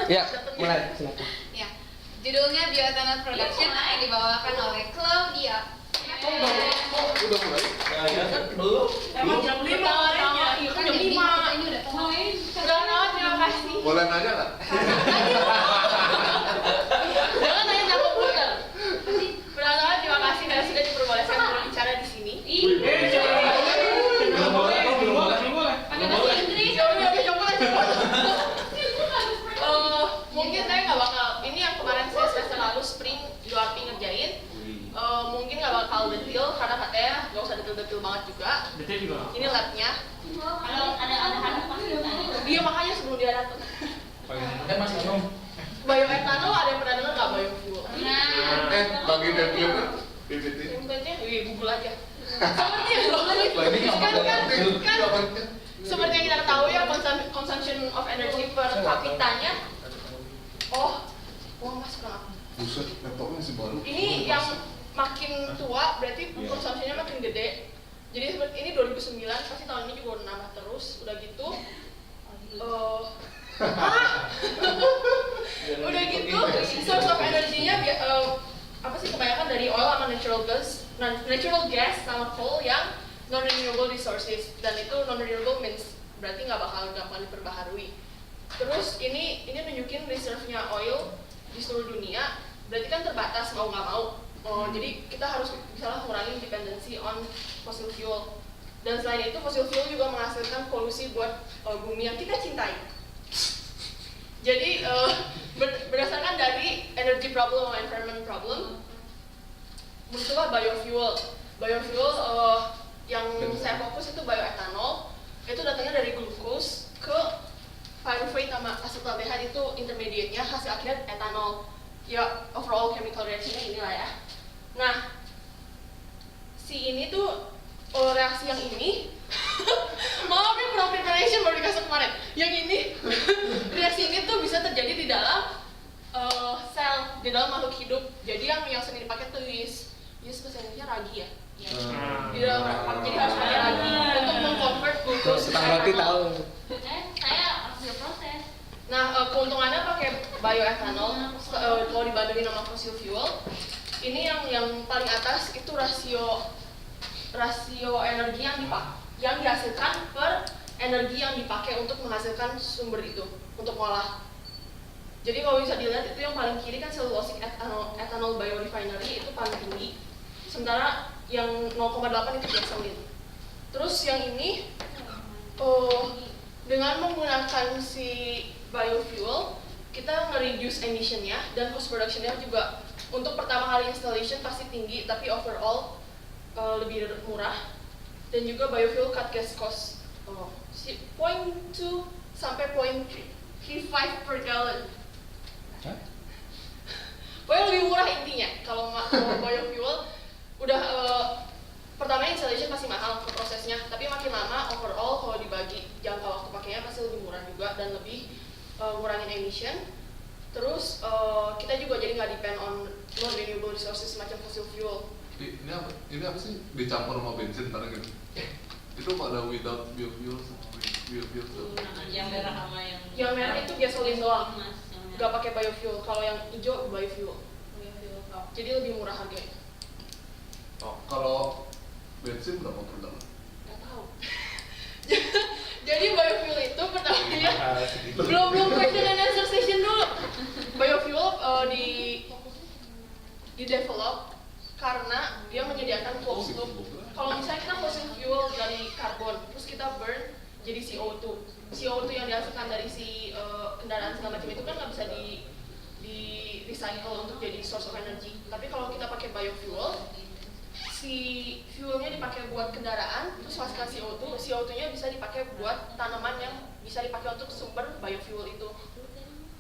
Ya, mulai. Silakan. Ya, judulnya Bioethanol Production yang dibawakan oleh Claudia. Udah mulai? Belum. Emang jam 5 orangnya, iya kan jam 5. Ini udah main. Udah terima kasih. Boleh nanya nggak? Jangan nanya jam komputer. Udah terima kasih karena sudah diperbolehkan berbicara di sini. Belum boleh. Pakai bahasa Inggris. Mungkin saya nggak bakal. Ini yang kemarin saya semester lalu spring URP ngerjain. Mungkin nggak bakal detail karena katanya nggak usah detail banget juga. Detail juga. Ini labnya. Kalau ada Hanum pasti ditanya. Dia makanya sebelum dia datang. Mas Hanum. Bioethanol ada yang pernah dengar nggak biofuel? Bagi deadline PPT. Intinya, Google aja. Seperti yang seperti yang kita ketahui ya consumption of energy per kapitanya. Oh mas kenapa? Buset, laptopnya masih baru. Ini yang makin tua berarti konsumsinya makin gede. Jadi seperti ini 2009 pasti tahun ini juga nambah terus. Udah gitu, udah gitu source of energinya apa sih kebanyakan dari oil sama natural gas sama coal yang non renewable resources, dan itu non renewable means berarti nggak bakal gampang diperbaharui. Terus ini nunjukin reserve-nya oil di seluruh dunia, berarti kan terbatas mau nggak mau. Jadi kita harus misalnya mengurangi dependency on fossil fuel. Dan selain itu fossil fuel juga menghasilkan polusi buat bumi yang kita cintai. Jadi berdasarkan dari energy problem atau environment problem, muncullah biofuel. Biofuel yang saya fokus itu bioethanol. Itu datangnya dari glukos ke pyruvate sama asetaldehyde, itu intermediate-nya, hasil akhirnya etanol. Ya overall chemical reaction-nya inilah ya. Nah, si ini tuh reaksi yang ini maaf ya kurang preparation baru dikasih kemarin. Yang ini reaksi ini tuh bisa terjadi di dalam sel, di dalam makhluk hidup. Jadi yang sering dipakai tuh yeast bahasa Indonesia ragi ya. Di dalam jadi harus pakai ragi untuk mengconvert glucose. Setang roti tahu. Saya hasil proses. Nah, keuntungannya pakai bioethanol kalau dibandingin sama fossil fuel. Ini yang paling atas itu rasio energi yang dihasilkan per energi yang dipakai untuk menghasilkan sumber itu untuk ngolah. Jadi kalau bisa dilihat itu yang paling kiri kan cellulosic ethanol biorefinery itu paling tinggi. Sementara yang 0,8 itu gasoline. Terus yang ini dengan menggunakan si biofuel kita nge-reduce emission-nya dan cost production-nya juga. Untuk pertama kali installation pasti tinggi, tapi overall lebih murah. Dan juga biofuel cut gas cost 0.2 sampai 0.35 per gallon. Pokoknya lebih murah intinya. Kalau biofuel udah pertama installation pasti mahal ke prosesnya, tapi makin lama overall kalau dibagi jangka waktu pakainya pasti lebih murah juga dan lebih ngurangin emission. Terus kita juga jadi nggak depend on non renewable resources semacam fossil fuel. Ini apa sih? Dicampur sama bensin ntar gitu? Itu pada without biofuel sama biofuel. Yang merah sama yang merah itu gasoline doang, nggak pakai biofuel. Kalau yang hijau biofuel. Jadi lebih murah harganya. Oh, kalau bensin berapa per galon? Nggak tahu. Jadi biofuel itu pertamanya belum question and answer session dulu. Biofuel di develop karena dia menyediakan closed loop. Kalau misalnya kita fossil fuel dari karbon, terus kita burn jadi CO2. CO2 yang dihasilkan dari si kendaraan segala macam itu kan nggak bisa di recycle untuk jadi source of energy. Tapi kalau kita pakai biofuel, si fuelnya dipakai buat kendaraan, terus menghasilkan CO2, CO2-nya bisa dipakai buat tanaman yang bisa dipakai untuk sumber biofuel itu.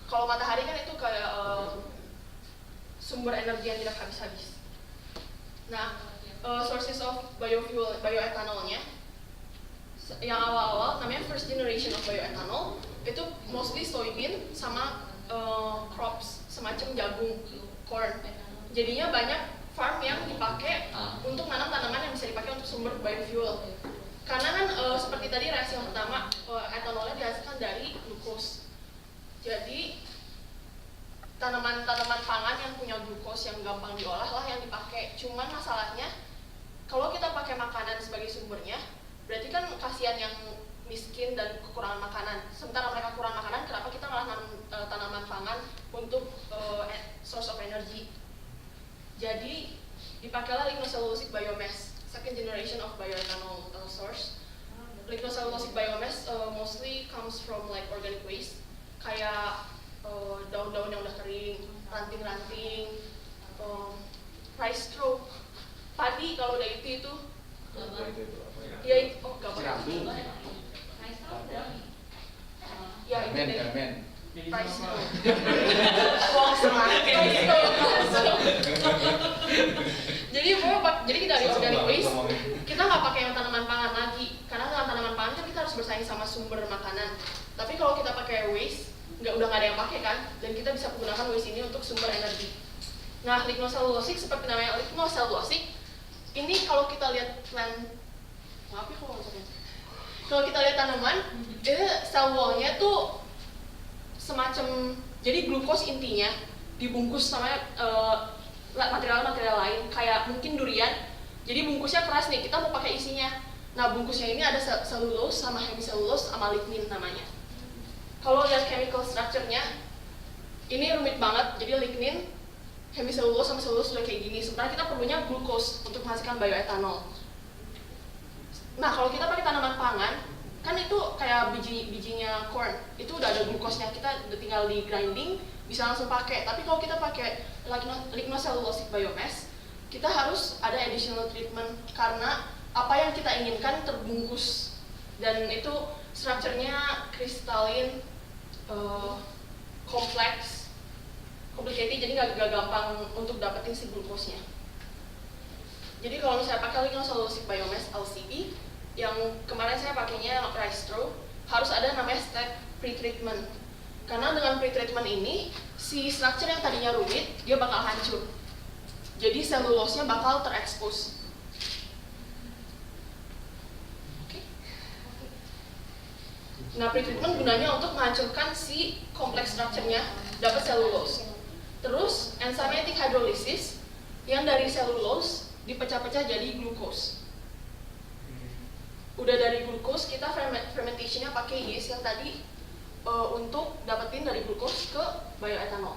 Kalau matahari kan itu kayak sumber energi yang tidak habis-habis. Nah, sources of biofuel, bioethanolnya yang awal-awal namanya first generation of bioethanol, itu mostly soybean sama crops semacam jagung, corn. Jadinya banyak farm yang dipakai untuk nanam tanaman yang bisa dipakai untuk sumber biofuel. Karena kan seperti tadi reaksi yang pertama, etanolnya dihasilkan dari glukos. Jadi tanaman-tanaman pangan yang punya glukos yang gampang diolah lah yang dipakai. Cuman masalahnya kalau kita pakai makanan sebagai sumbernya, berarti kan kasihan yang miskin dan kekurangan makanan. Sementara mereka kurang makanan, kenapa kita malah nanam tanaman pangan untuk source of energy? Jadi dipakailah lignocellulosic biomass, second generation of bioethanol source. Lignocellulosic biomass mostly comes from like organic waste, kayak daun-daun yang udah kering, ranting-ranting, rice straw, padi kalau udah itu ya itu gambar ya itu deh rice straw. Jadi kita dari organic waste kita nggak pakai yang tanaman pangan lagi, karena dengan tanaman pangan kan kita harus bersaing sama sumber makanan. Tapi kalau kita pakai waste udah nggak ada yang pakai kan, dan kita bisa menggunakan waste ini untuk sumber energi. Nah, lignocellulosic seperti namanya lignocellulosic ini kalau kita lihat kalau kita lihat tanaman, itu cell wall-nya tuh semacam, jadi glukos intinya dibungkus sama material-material lain, kayak mungkin durian. Jadi bungkusnya keras nih, kita mau pakai isinya. Nah, bungkusnya ini ada selulose sama hemiselulose sama lignin namanya. Kalau lihat chemical structure-nya, ini rumit banget. Jadi lignin, hemiselulose sama selulose sudah kayak gini. Sementara kita perlunya glukos untuk menghasilkan bioetanol. Nah, kalau kita pakai tanaman pangan, kan itu kayak bijinya corn, itu udah ada glukosnya, kita udah tinggal di grinding, bisa langsung pakai. Tapi kalau kita pakai lignocellulosic biomass, kita harus ada additional treatment karena apa yang kita inginkan terbungkus, dan itu strukturnya kristalin, kompleks, complicated, jadi nggak gampang untuk dapetin si glukosnya. Jadi kalau misalnya pakai lignocellulosic biomass LCB, yang kemarin saya pakainya rice straw, harus ada namanya step pretreatment. Karena dengan pretreatment ini, si structure yang tadinya rumit, dia bakal hancur. Jadi selulosnya bakal terekspos. Nah, pretreatment gunanya untuk menghancurkan si kompleks structure-nya, dapat selulose. Terus, enzymatic hydrolysis yang dari selulose dipecah-pecah jadi glukos. Udah dari glukos, kita fermentation-nya pakai yeast yang tadi untuk dapetin dari glukos ke bioetanol.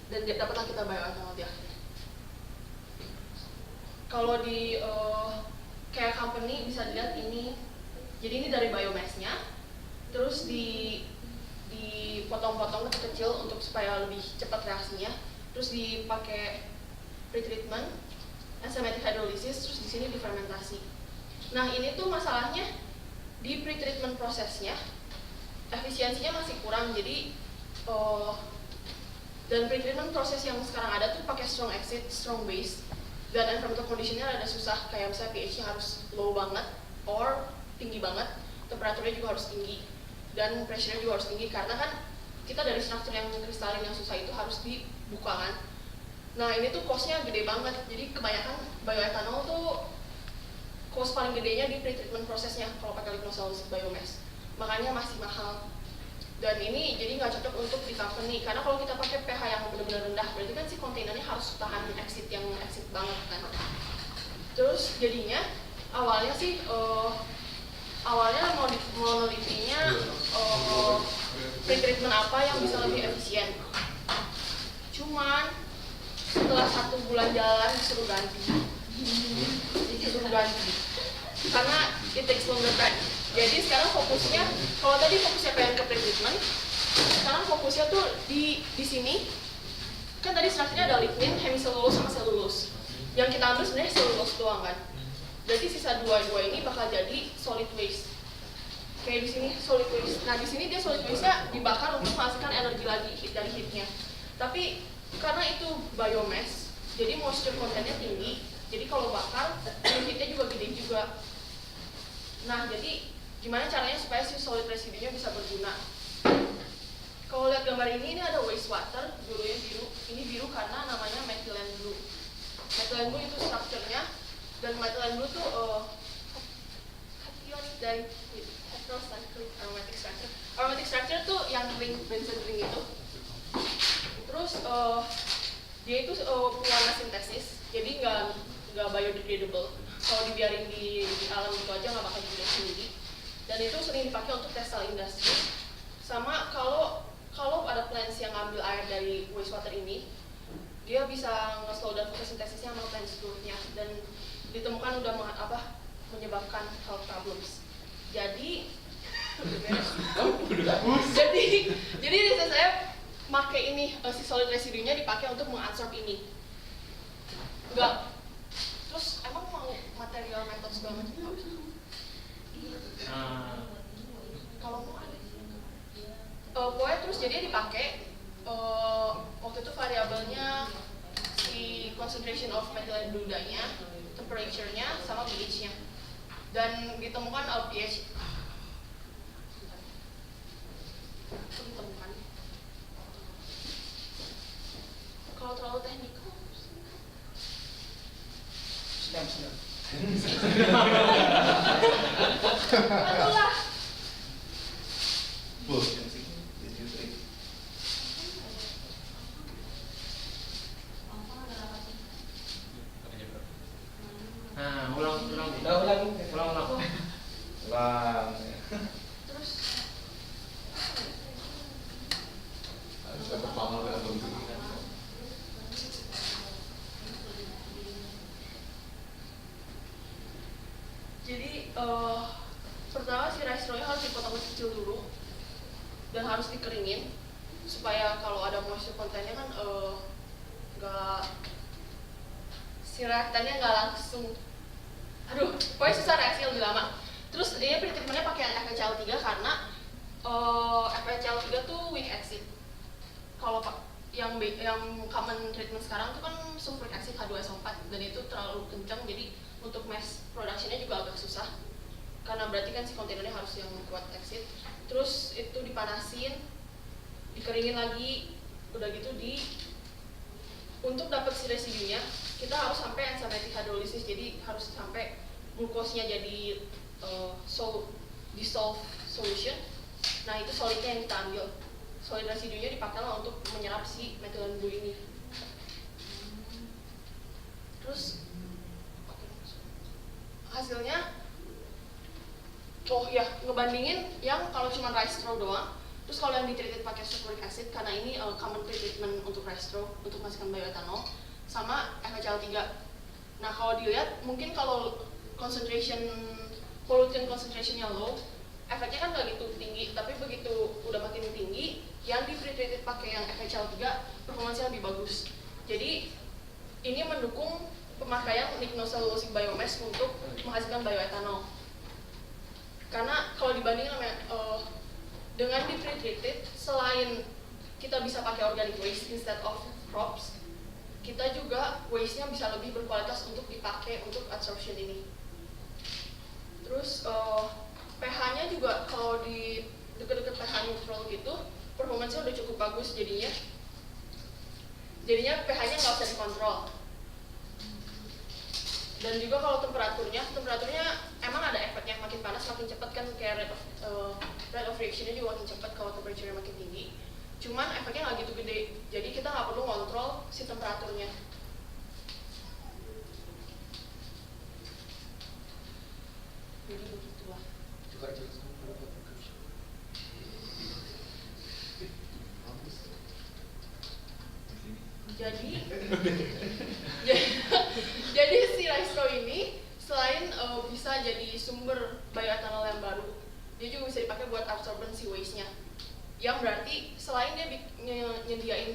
Dan dapatlah kita bioetanol di akhir. Kalau di kayak company bisa dilihat ini, jadi ini dari biomass-nya, terus dipotong-potong kecil-kecil untuk supaya lebih cepat reaksinya, terus dipakai pretreatment, enzymatic hydrolysis, terus di sini difermentasi. Nah, ini tuh masalahnya di pretreatment prosesnya efisiensinya masih kurang, jadi dan pretreatment proses yang sekarang ada tuh pakai strong acid, strong base, dan environmental conditionnya ada susah, kayak misalnya pH-nya harus low banget or tinggi banget, temperaturnya juga harus tinggi, dan pressure-nya juga harus tinggi, karena kan kita dari struktur yang kristalin yang susah itu harus dibuka kan. Nah, ini tuh cost-nya gede banget, jadi kebanyakan bioetanol tuh cost paling gedenya di pretreatment prosesnya kalau pakai lignocellulosic biomass, makanya masih mahal. Dan ini jadi nggak cocok untuk di company, karena kalau kita pakai pH yang benar-benar rendah, berarti kan si kontainernya harus tahan exit yang exit banget kan. Terus jadinya awalnya sih awalnya mau nelitinya pretreatment apa yang bisa lebih efisien. Cuman setelah 1 bulan jalan disuruh ganti. Karena it takes longer time. Jadi sekarang fokusnya, kalau tadi fokusnya pengen ke pretreatment, sekarang fokusnya tuh di sini. Kan tadi strukturnya ada lignin, hemiselulose sama selulose. Yang kita ambil sebenarnya selulose doang kan. Jadi sisa dua ini bakal jadi solid waste. Kayak di sini solid waste. Nah, di sini dia solid waste-nya dibakar untuk menghasilkan energi lagi dari heat-nya. Tapi karena itu biomass, jadi moisture content-nya tinggi. Jadi kalau bakar, heat-nya juga gede juga. Nah, jadi gimana caranya supaya si solid residunya bisa berguna? Kalau lihat gambar ini ada wastewater, birunya biru. Ini biru karena namanya methylene blue. Methylene blue itu strukturnya, dan methylene blue tuh cation dari heterocyclic aromatic structure. Aromatic structure tuh yang ring, benzen ring itu Terus dia itu pewarna sintesis, jadi nggak biodegradable. Kalau dibiarin di alam gitu aja nggak bakal jadi sendiri. Dan itu sering dipakai untuk textile industry. Sama kalau ada plants yang ngambil air dari wastewater ini, dia bisa nge-slow down fotosintesisnya sama plants growth-nya, dan ditemukan udah menyebabkan health problems. Jadi jadi riset saya pakai ini si solid residunya dipakai untuk mengabsorb ini. Enggak. Terus emang mau material method segala macam nggak bisa? Kalau mau ada. Pokoknya terus jadi dipakai waktu itu variabelnya si concentration of methylene blue-nya, temperature-nya, sama pH-nya. Dan ditemukan pH ditemukan. Kalau terlalu teknikal, Sedang. itulah. Nah, ulang. Terus Harus dapat pamer dengan bentuk. jadi pertama si rice roll-nya harus dipotong kecil dulu dan harus dikeringin supaya kalau ada moisture content-nya kan nggak si reaktannya nggak langsung, pokoknya susah reaksi lebih lama. Terus ini pretreatmentnya pakai yang FHCl3 karena FHCl3 tuh weak acid. Kalau yang common treatment sekarang tuh kan sulfuric acid H2SO4 dan itu terlalu kencang, jadi untuk mass production-nya juga agak susah karena berarti kan si kontainernya harus yang kuat acid. Terus itu dipanasin, dikeringin lagi, udah gitu untuk dapat si residunya kita harus sampai enzymatic hydrolysis, jadi harus sampai glukosnya jadi dissolved solution. Nah itu solidnya yang kita ambil, solid residunya dipakailah untuk menyerap si methylene blue ini. Terus hasilnya, ngebandingin yang kalau cuma rice straw doang, terus kalau yang ditreated pakai sulfuric acid karena ini common treatment untuk rice straw untuk menghasilkan bioethanol, sama FHCl3. Nah kalau dilihat mungkin kalau pollutant concentrationnya low, efeknya kan nggak gitu tinggi, tapi begitu udah makin tinggi, yang di pre-treated pakai yang FHCl3 performanya lebih bagus. Jadi ini mendukung pemakaian lignocellulosic biomass untuk menghasilkan bioethanol. Karena kalau dibanding dengan di pre-treated, selain kita bisa pakai organic waste instead of crops, kita juga waste-nya bisa lebih berkualitas untuk dipakai untuk adsorption ini. Terus pH-nya juga kalau di deket-deket pH neutral gitu, performanya udah cukup bagus jadinya. Jadinya pH-nya nggak usah dikontrol. Dan juga kalau temperaturnya emang ada efeknya, makin panas makin cepat kan, kayak rate of reaction-nya juga makin cepat kalau temperature-nya makin tinggi. Cuman efeknya nggak gitu gede, jadi kita nggak perlu ngontrol si temperaturnya. Jadi begitulah. Juga jelaskan pendapat Kak. Jadi si rice straw ini selain bisa jadi sumber bioethanol yang baru, dia juga bisa dipakai buat absorbency waste-nya. Yang berarti selain dia nyediain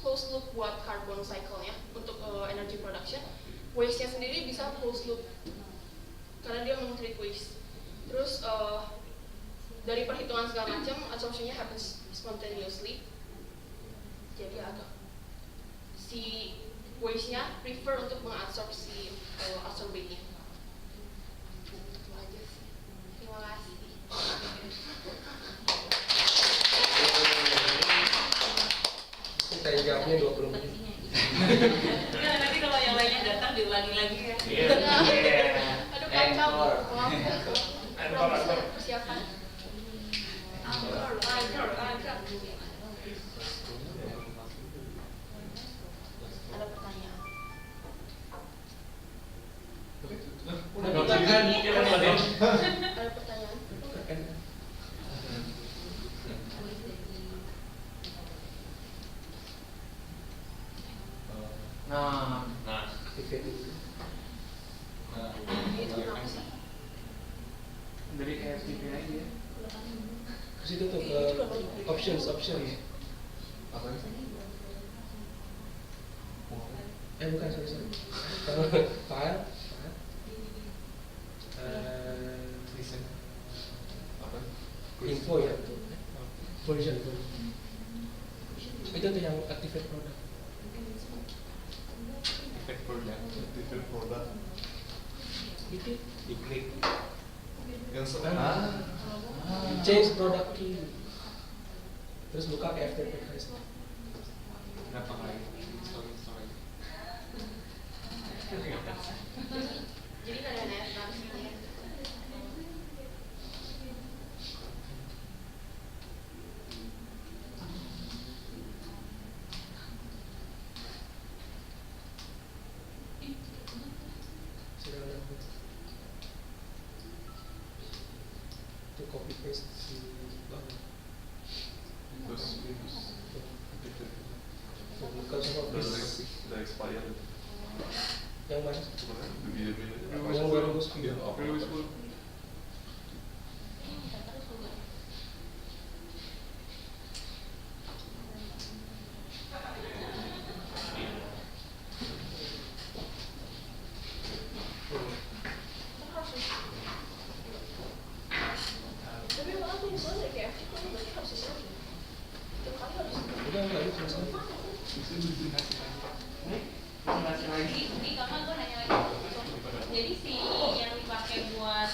closed loop buat carbon cycle-nya untuk energy production, waste-nya sendiri bisa closed loop karena dia men-treat waste. Terus dari perhitungan segala macam, absorption-nya happens spontaneously. Jadi si waste-nya prefer untuk mengabsorb si absorbate-nya. Itu aja sih. Terima kasih. Saya jawabnya 20 menit. Nanti kalau yang lainnya datang diulangi lagi ya. Aduh kacau. Maaf ya. Angkor. Persiapan. Angkor. Kan kita ada. Ada pertanyaan? Nah, Activate dulu. Itu kenapa sih? dari KFTV aja. Ke situ tuh ke options. Apa sih? Bukan, sorry. File. Listen. Apa? Info ya. Version. Itu tuh yang activate product. Efek produk. Efek produk. Itu Diklik. Yang change product key. Terus buka ke FTP guys. Kenapa kali? Sorry. Jadi nggak ada navigasinya. Itu copy paste si bawah. Terus Buka semua paste. udah expired. Yang mana? Sebenarnya didiamin aja. Yang 2010. Iya, apa? 2010. Tapi malah tuh misalnya dari KFC kok berarti harus sesuatu. Tiap kali harus. Udah enggak itu masalah. Di kamar gue nanya lagi. Jadi si yang dipakai buat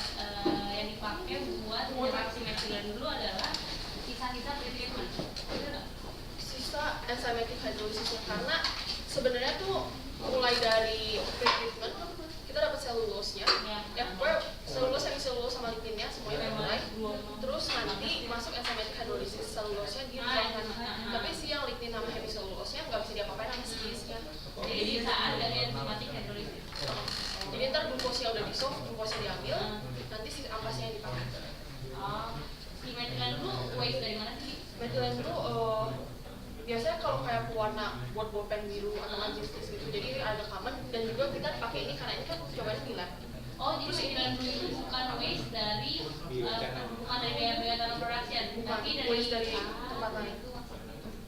interaksi methylene dulu adalah sisa-sisa pretreatment. Betul nggak? Sisa enzymatic hydrolysisnya karena sebenarnya tuh mulai dari pretreatment kita dapat selulosnya, Ya. selulose sama ligninnya semuanya mulai. Terus nanti masuk enzymatic hydrolysis, selulosnya dibuangkan. Tapi si yang lignin sama hemiselulosnya nggak bisa diapa-apain sama si yeastnya. Jadi sisaan dari enzymatic hydrolysis. Jadi ntar glukosnya udah dissolve, glukosnya diambil, nanti si ampasnya yang dipakai. Si methylene dulu waste dari mana sih? Methylene dulu biasanya kalau kayak pewarna buat bolpen biru atau magnetis gitu, jadi ada common dan juga kita pakai ini karena ini kan cobain di lab. Oh, jadi methylene dulu itu bukan waste dari bukan dari bioethanol production, Bukan tapi dari waste dari tempat lain.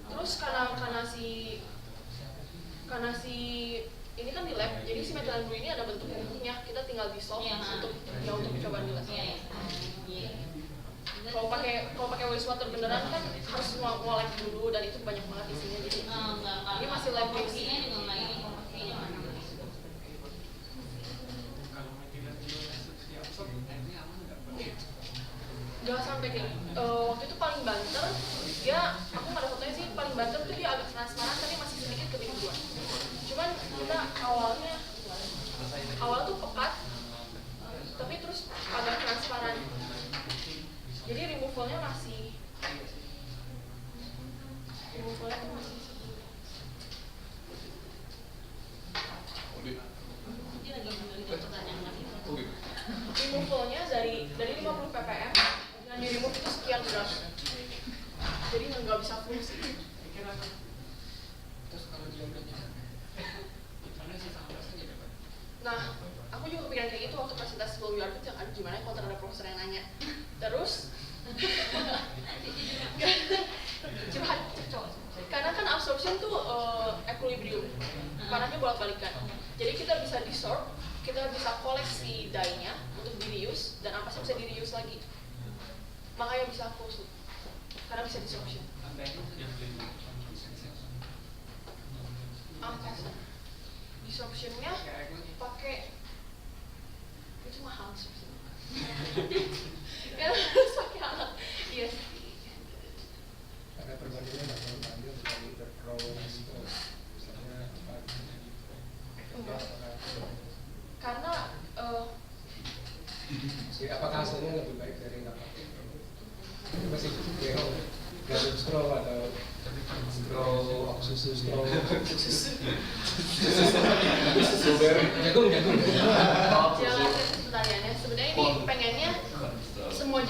Terus karena si ini kan di lab, jadi si methylene blue ini ada bentuk bukunya, kita tinggal dissolve Iya, untuk percobaan di lab. Iya. Kalau pakai wastewater beneran kan harus ngolek dulu dan itu banyak banget isinya, jadi ini masih lab based. Komposisinya juga nggak ini, komposisinya mana? Gak sampai kayak waktu itu paling banter dia, aku nggak ada fotonya sih, paling banter tuh dia agak transparan tapi masih sedikit kebiruan. Cuman kita awalnya tuh pekat tapi terus agak transparan, jadi removalnya tuh masih Dia lagi meneliti pertanyaan lagi. removalnya dari 50 ppm dan di remove itu sekian gram, jadi nggak bisa fungsi. Terus kalau dia udah gimana sih ampasnya jadi apa? Nah, aku juga kepikiran kayak gitu waktu presentasi Google URP jangan gimana kalau ada profesor yang nanya. Terus curhat, karena kan absorption tuh equilibrium, panahnya bolak-balikan. Jadi kita bisa desorb, kita bisa koleksi dye-nya untuk di-reuse dan ampasnya bisa di-reuse lagi. Makanya bisa closed loop, karena bisa desorption. Ampasnya desorptionnya pakai itu mahal sih. Kan harus pakai alat. Iya sih. Karena perbandingan nggak mau ambil dari interpro misalnya apa? Enggak. Karena Jadi apakah hasilnya lebih baik dari nggak pakai? Itu masih GO, gadget straw atau straw susu straw strawberry jagung. jangan serius pertanyaannya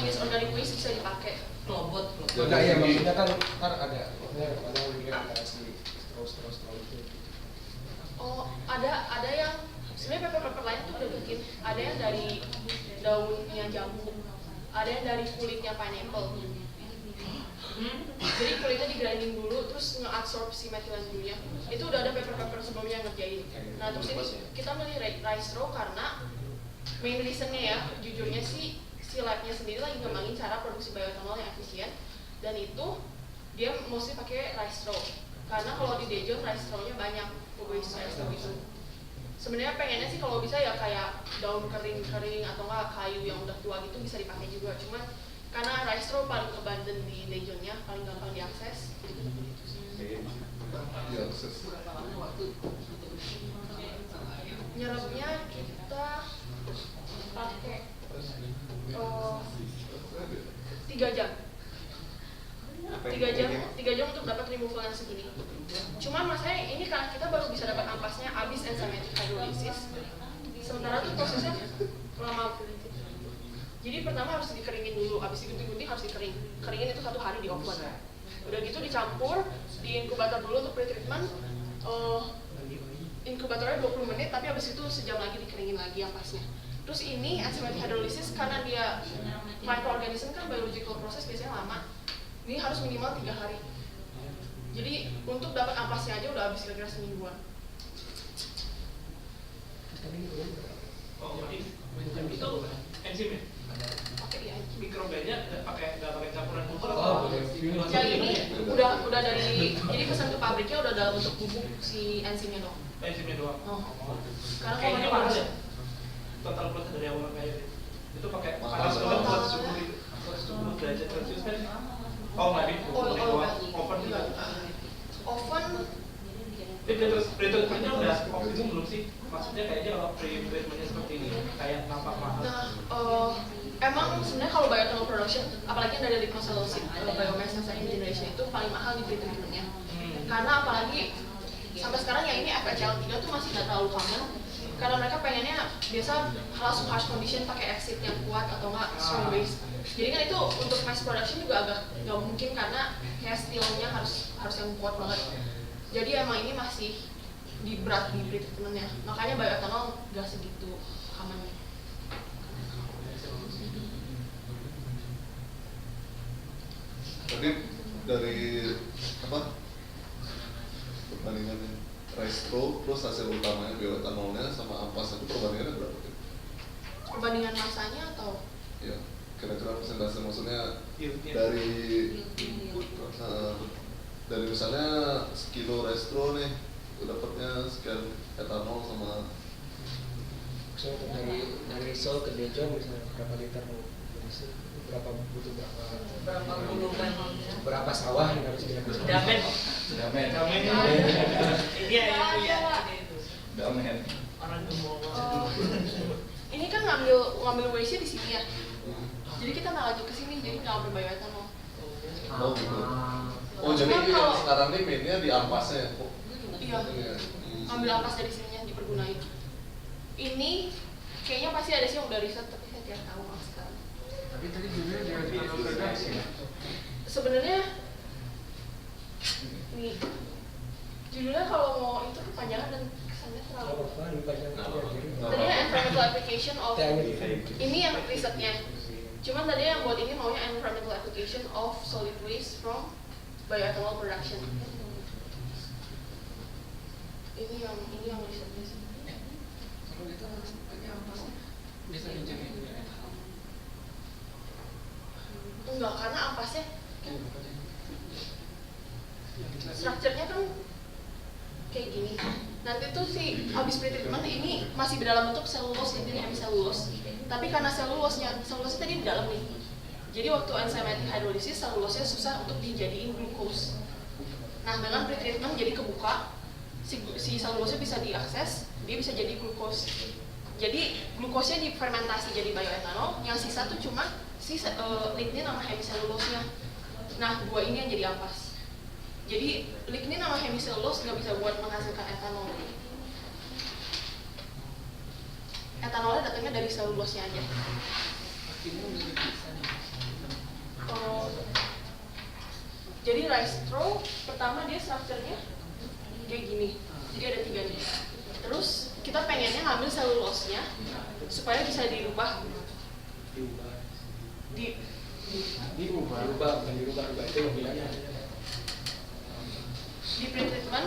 jenis organic waste bisa dipakai. Klobot. Enggak ya, maksudnya kan ntar ada hubungan antara si straw itu. Oh, ada yang sebenarnya paper lain tuh udah bikin. Ada yang dari daunnya jambu, ada yang dari kulitnya pineapple. Jadi kulitnya di-grinding dulu, terus nge-absorb si methylene blue-nya. Itu udah ada paper sebelumnya yang ngerjain. Nah terus ini kita milih rice straw karena main reasonnya ya, jujurnya sih si labnya sendiri lagi ngembangin cara produksi bioetanol yang efisien, dan itu dia mostly pakai rice straw. Karena kalau di Daejeon rice straw-nya banyak, waste rice straw itu. Sebenarnya pengennya sih kalau bisa ya kayak daun kering atau enggak kayu yang udah tua gitu bisa dipakai juga. Cuman karena rice straw paling abundant di Daejeon-nya, paling gampang diakses. Diakses. Nyerapnya kita pakai 3 jam. 3 jam untuk dapat removal yang segini. Cuman masalahnya ini kan kita baru bisa dapat ampasnya abis enzymatic hydrolysis. Sementara tuh prosesnya lama. Jadi pertama harus dikeringin dulu, abis digunting-gunting harus keringin itu 1 hari di oven. Udah gitu dicampur di inkubator dulu untuk pre-treatment. Inkubatornya 20 menit, tapi abis itu sejam lagi dikeringin lagi ampasnya. Terus ini enzymatic hydrolysis karena dia microorganism kan biological proses biasanya lama. Ini harus minimal 3 hari. Jadi untuk dapat ampasnya aja udah habis kira-kira semingguan. Oh, jadi itu enzimnya? Pakai dia aja. Mikrobanya nggak pakai campuran pupuk Oh, atau? boleh. Yang ini udah dari, jadi pesan ke pabriknya udah dalam bentuk bubuk si enzimnya dong. Enzimnya doang. Oh. Karena kalau Kayaknya ini mahal harus ya. Total proses dari awal kayak gitu. Itu pakai Mahal. panas banget buat 10 derajat Celcius kan? Oh nggak di oven juga. Oven Pre-treatmentnya udah optimum belum sih? Maksudnya kayaknya kalau pre-treatmentnya seperti ini kayak nampak mahal. Nah, emang sebenarnya kalau bioethanol production, apalagi yang dari lignocellulosic biomass yang second generation itu paling mahal di pre-treatmentnya. Karena apalagi sampai sekarang yang ini FHCl3 tuh masih nggak terlalu common. Karena mereka pengennya biasa langsung harsh condition pakai exit yang kuat atau nggak strong base. Jadi kan itu untuk mass production juga agak nggak mungkin karena kayak steel-nya harus yang kuat banget. Jadi emang ini masih di berat di pre-treatmentnya. Makanya bioethanol nggak segitu amannya. Tapi dari apa perbandingannya rice straw terus hasil utamanya bioetanolnya sama ampas itu perbandingannya berapa? Perbandingan masanya atau? Ya, kira-kira persentase maksudnya Yieldnya. dari misalnya sekilo rice straw nih dapatnya sekian etanol sama Misalnya dari Seoul ke Daejeon misalnya berapa liter butuh berapa sawah yang harus dihabiskan? Damen. Iya itu. Damen. Orang gemuk. Ini kan ngambil waste-nya di sini ya. Jadi kita nggak lanjut ke sini, jadi nggak ambil bioethanol. oh gitu. Oh jadi Cuma yang kalau- sekarang ini mainnya di ampasnya. Iya. Ambil ampas dari sininya dipergunain. Ini kayaknya pasti ada sih yang udah riset, tapi saya tidak tahu mas sekarang. Tapi tadi judulnya bioethanol production. Sebenarnya nih judulnya kalau mau itu kepanjangan dan kesannya terlalu. Tadinya environmental application of ini yang risetnya. Cuman tadi yang buat ini maunya environmental application of solid waste from bioethanol production. Ini yang risetnya sih. Kalau kita pakai ampasnya bisa dijadiin bioethanol. Enggak, karena ampasnya strukturnya kan kayak gini. Nanti tuh si habis pretreatment ini masih di dalam bentuk selulose, jadi hemiselulose. Tapi karena selulose tadi di dalam nih. Jadi waktu enzymatic hydrolysis selulose-nya susah untuk dijadiin glucose. Nah, dengan pretreatment jadi kebuka, si selulose bisa diakses, dia bisa jadi glucose. Jadi glukosnya difermentasi jadi bioetanol, yang sisa tuh cuma si lignin sama hemiselulose-nya. Nah, dua ini yang jadi ampas. Jadi lignin sama hemiselulose nggak bisa buat menghasilkan etanol. Etanolnya datangnya dari selulose-nya aja. Jadi rice straw pertama dia strukturnya kayak gini, jadi ada 3 nih. Terus kita pengennya ngambil selulosnya supaya bisa dirubah Dirubah itu mobilannya. Di pretreatment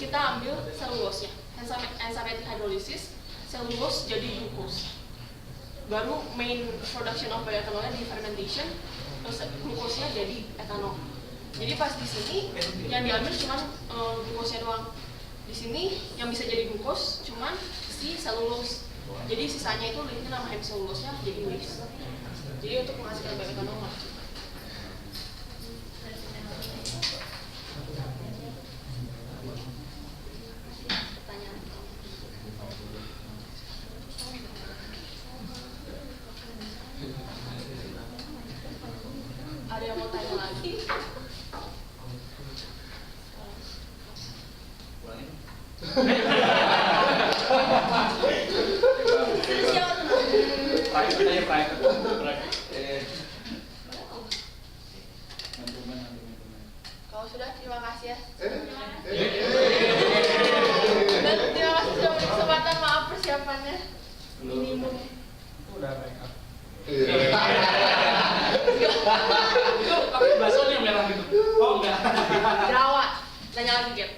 kita ambil selulosnya, enzymatic hydrolysis, selulose jadi glucose. Baru main production of bioethanolnya di fermentation, terus glukosnya jadi etanol. Jadi pas di sini yang diambil cuma glukosnya doang. Di sini yang bisa jadi glukos cuma si selulose. Jadi sisanya itu linknya nama hemselulose-nya jadi waste. Jadi untuk menghasilkan bioetanol nggak cukup. Pertanyaan. Ada yang mau tanya lagi? Kalau sudah, terima kasih ya. Dan terima kasih sudah beri kesempatan, maaf persiapannya minimum. Udah make up. Itu Pakai baksonya yang merah gitu. Oh enggak. jerawat. Tanya lagi, Gap.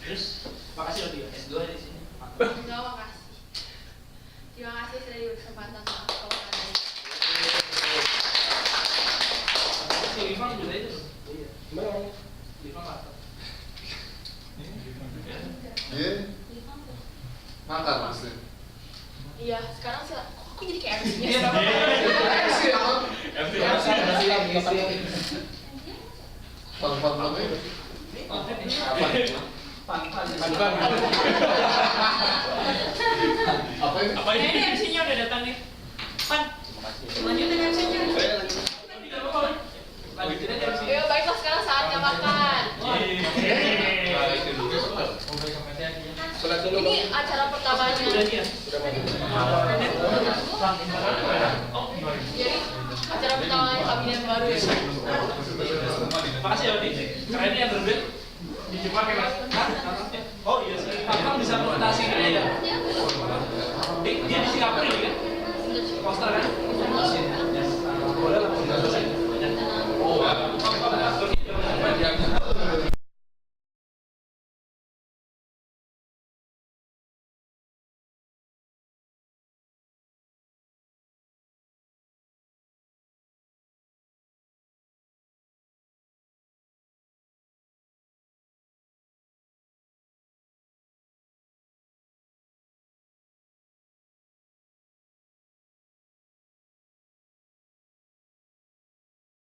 Terus makasih Odi ya. S2 di sini. Enggak, makasih. Terima kasih sudah diberi kesempatan, maaf kalau ada. Si Rifan juga itu. Iya. Gimana? Rifan apa? Iya. Makan pasti. Iya, sekarang sih kok aku jadi kayak MC-nya Iya, sih? Pan-pan namanya. Apa ini? Apa ini? Ini MC-nya udah datang nih. Pan, lanjutin MC-nya. Lanjutin aja MC. Ya, baiklah sekarang saatnya makan. Sholat dulu. Ini acara pertamanya. Udah nih ya. Jadi acara pertamanya kabinet baru ya. Makasih ya Odi. Keren ya berbeda. Di Jepang ya Mas. Oh iya sih. Kakak bisa presentasi gitu ya.